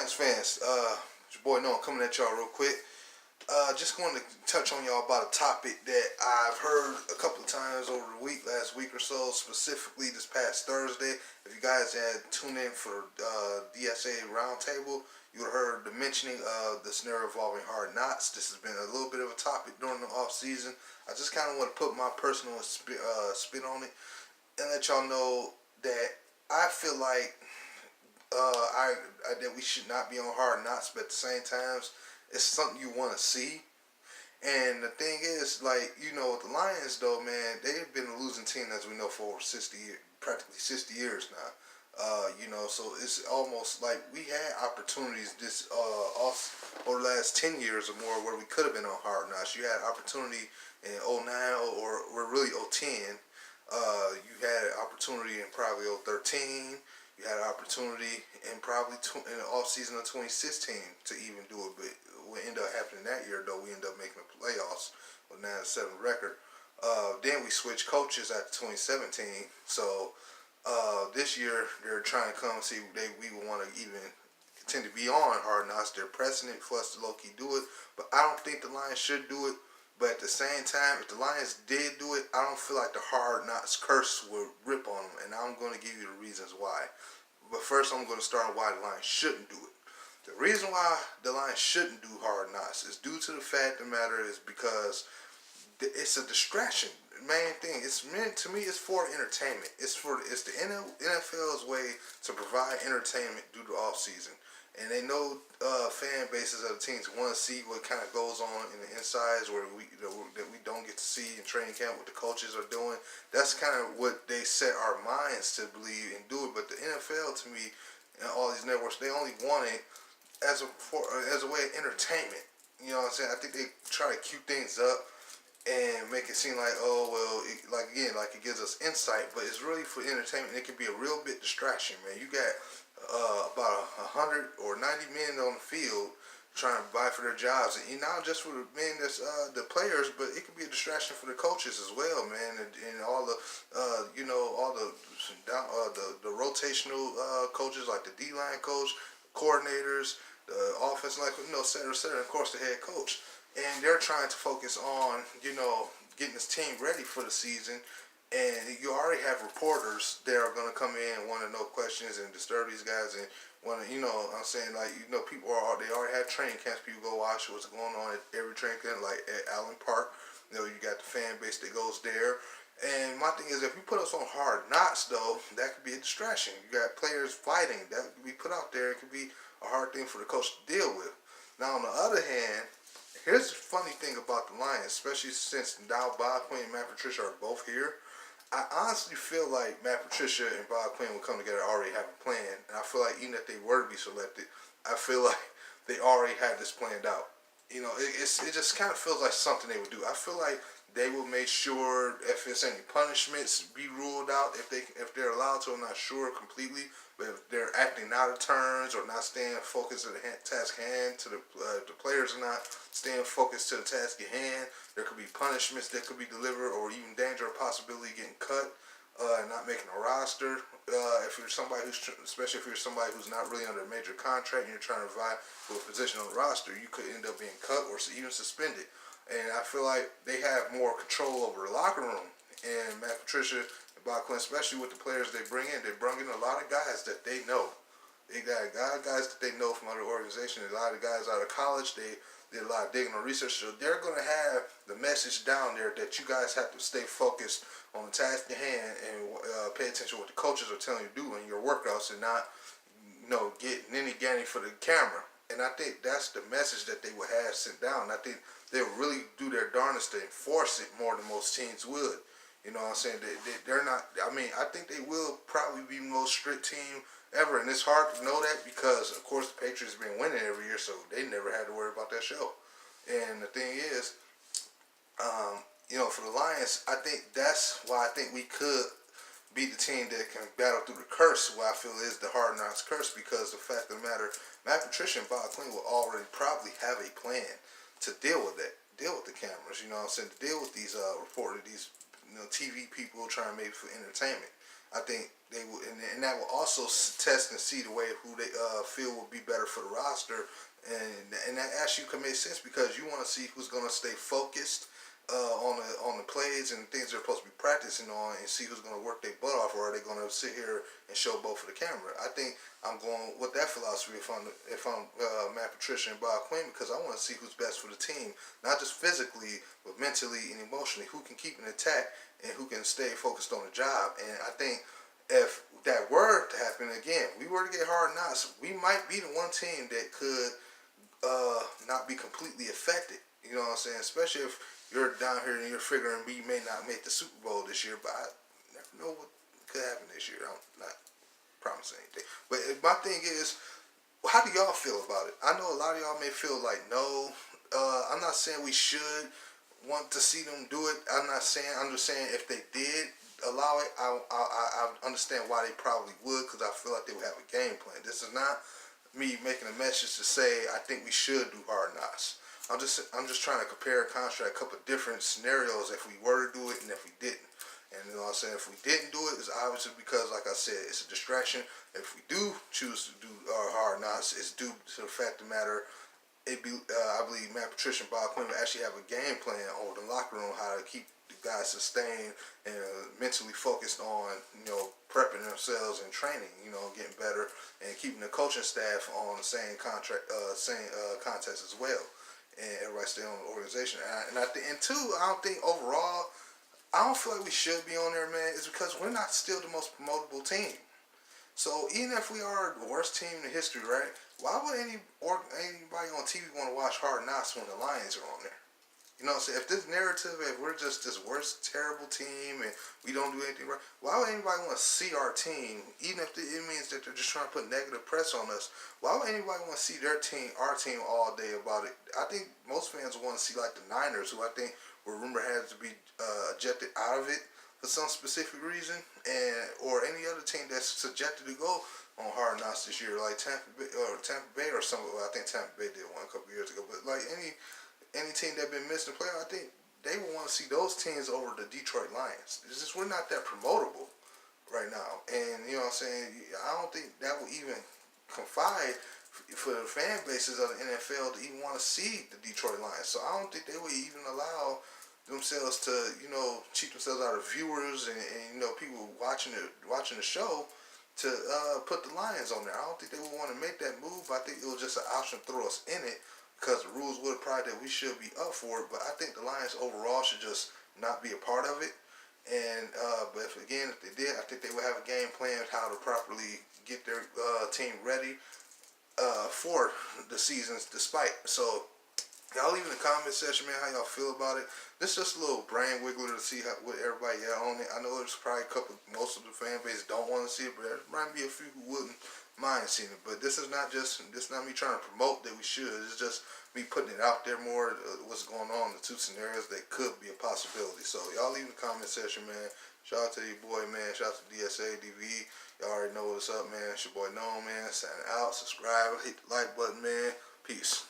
Lions fans, it's your boy Noah coming at y'all real quick. Just wanted to touch on y'all about a topic that I've heard a couple of times over the last week or so, specifically this past Thursday. If you guys had tuned in for DSA Roundtable, you would have heard the mentioning of the scenario involving Hard Knocks. This has been a little bit of a topic during the off season. I just kind of want to put my personal spin on it and let y'all know that I feel like that we should not be on Hard Knocks, but at the same time, it's something you want to see. And the thing is, like, you know, with the Lions, though, man, they've been a losing team, as we know, for over 60 years, practically 60 years now. So it's almost like we had opportunities over the last 10 years or more where we could have been on Hard Knocks. You had opportunity in 09 or really 010. You had opportunity in probably 013. You had an opportunity in probably in the offseason of 2016 to even do it, but what ended up happening that year, though, we ended up making the playoffs with 9-7 record. Then we switched coaches after 2017, so this year they're trying to come and see we want to even continue to be on Hard Knocks. They're pressing it for us to low-key do it, but I don't think the Lions should do it. But at the same time, if the Lions did do it, I don't feel like the Hard Knocks curse would rip on them, and I'm going to give you the reasons why. But first, I'm going to start on why the Lions shouldn't do it. The reason why the Lions shouldn't do Hard Knocks is due to the fact of the matter is because it's a distraction. The main thing, it's meant to me, it's for entertainment. It's the NFL's way to provide entertainment due to off season. And they know fan bases of the teams want to see what kind of goes on in the insides where that we don't get to see in training camp, what the coaches are doing. That's kind of what they set our minds to believe and do it. But the NFL, to me, and all these networks, they only want it as a way of entertainment. You know what I'm saying? I think they try to cue things up and make it seem like, oh, well, it gives us insight, but it's really for entertainment. It can be a real bit distraction, man. You got about 100 or 90 men on the field trying to vie for their jobs, and not just for the men that's the players, but it could be a distraction for the coaches as well, man, and all the the rotational coaches, like the D-line coach, coordinators, the offense, et cetera, et cetera, and of course the head coach. And they're trying to focus on, getting this team ready for the season. And you already have reporters that are going to come in and want to know questions and disturb these guys and want to, I'm saying, people they already have training camps. People go watch what's going on at every training camp, like at Allen Park. You got the fan base that goes there. And my thing is, if you put us on Hard Knocks, though, that could be a distraction. You got players fighting. That could be put out there. It could be a hard thing for the coach to deal with. Now, on the other hand, here's the funny thing about the Lions, especially since now Bob Quinn and Matt Patricia are both here. I honestly feel like Matt Patricia and Bob Quinn will come together and already have a plan. And I feel like even if they were to be selected, I feel like they already had this planned out. It just kind of feels like something they would do. I feel like they will make sure if there's any punishments be ruled out if they're allowed to. I'm not sure completely, but if they're acting out of turns or not staying focused to the task at hand, to the players are not staying focused to the task at hand, there could be punishments that could be delivered, or even danger or possibility of getting cut and not making a roster. If you're somebody especially if you're somebody who's not really under a major contract and you're trying to vie for a position on the roster, you could end up being cut or even suspended. And I feel like they have more control over the locker room. And Matt Patricia and Bob Quinn, especially with the players they bring in, a lot of guys that they know. They got guys that they know from other organizations. A lot of guys out of college, they did a lot of digging on research. So they're going to have the message down there that you guys have to stay focused on the task at hand and pay attention to what the coaches are telling you to do in your workouts and not, get nitty-gritty for the camera. And I think that's the message that they would have sent down. I think they'll really do their darndest to enforce it more than most teams would. You know what I'm saying? They're not, I think they will probably be the most strict team ever. And it's hard to know that because, of course, the Patriots have been winning every year, so they never had to worry about that show. And the thing is, for the Lions, I think that's why I think we could be the team that can battle through the curse, what I feel is the Hard Knocks curse, because the fact of the matter, Matt Patricia and Bob Quinn will already probably have a plan to deal with that, deal with the cameras, to deal with these reporters, these TV people trying to make it for entertainment. I think they will, and that will also test and see the way who they feel will be better for the roster, and that actually can make sense because you want to see who's going to stay focused on the plays and things they're supposed to be practicing on, and see who's going to work their butt off, or are they going to sit here and show both for the camera. I think I'm going with that philosophy if I'm Matt Patricia and Bob Quinn, because I want to see who's best for the team, not just physically but mentally and emotionally, who can keep an attack and who can stay focused on the job. And I think if that were to happen again, we were to get hard knocks, we might be the one team that could not be completely affected. You know what I'm saying? Especially if you're down here and you're figuring we may not make the Super Bowl this year, but I never know what could happen this year. I'm not promising anything. But my thing is, how do y'all feel about it? I know a lot of y'all may feel like no. I'm not saying we should want to see them do it. I'm just saying if they did allow it, I understand why they probably would, because I feel like they would have a game plan. This is not me making a message to say I think we should do hard knocks. I'm just trying to compare and contrast a couple of different scenarios if we were to do it and if we didn't. And you know what I'm saying, if we didn't do it, it's obviously because, like I said, it's a distraction. If we do choose to do our hard knocks, it's due to the fact of the matter. I believe Matt Patricia and Bob Quinn actually have a game plan over the locker room, how to keep the guys sustained and mentally focused on, prepping themselves and training, getting better, and keeping the coaching staff on the same context as well, and everybody stay on the organization. And two, I don't think overall, I don't feel like we should be on there, man. It's because we're not still the most promotable team. So even if we are the worst team in history, right? Why would anybody on TV want to watch Hard Knocks when the Lions are on there? You know what I'm saying? If this narrative, if we're just this worst, terrible team and we don't do anything right, why would anybody want to see our team, even if it means that they're just trying to put negative press on us? Why would anybody want to see our team all day about it? I think most fans want to see like the Niners, who I think were rumored had to be ejected out of it for some specific reason, or any other team that's subjected to go on Hard Knocks this year, like Tampa Bay or something. Well, I think Tampa Bay did one a couple years ago, but like any team that been missing play, I think they would want to see those teams over the Detroit Lions. It's just we're not that promotable right now, and you know what I'm saying. I don't think that will even confide for the fan bases of the NFL to even want to see the Detroit Lions. So I don't think they would even allow themselves to, cheat themselves out of viewers and people watching the show to put the Lions on there. I don't think they would want to make that move. I think it was just an option to throw us in it because the rules would apply that we should be up for it. But I think the Lions overall should just not be a part of it. And but if they did, I think they would have a game plan how to properly get their team ready for the seasons despite. So y'all leave in the comment section, man, how y'all feel about it. This is just a little brain wiggler to see what everybody got on it. I know there's probably most of the fan base don't want to see it, but there might be a few who wouldn't mind seeing it. But this is not me trying to promote that we should. It's just me putting it out there more, what's going on, the two scenarios that could be a possibility. So y'all leave in the comment section, man. Shout out to your boy, man. Shout out to DSA, DVE. Y'all already know what's up, man. It's your boy Gnome, man. Signing out. Subscribe. Hit the like button, man. Peace.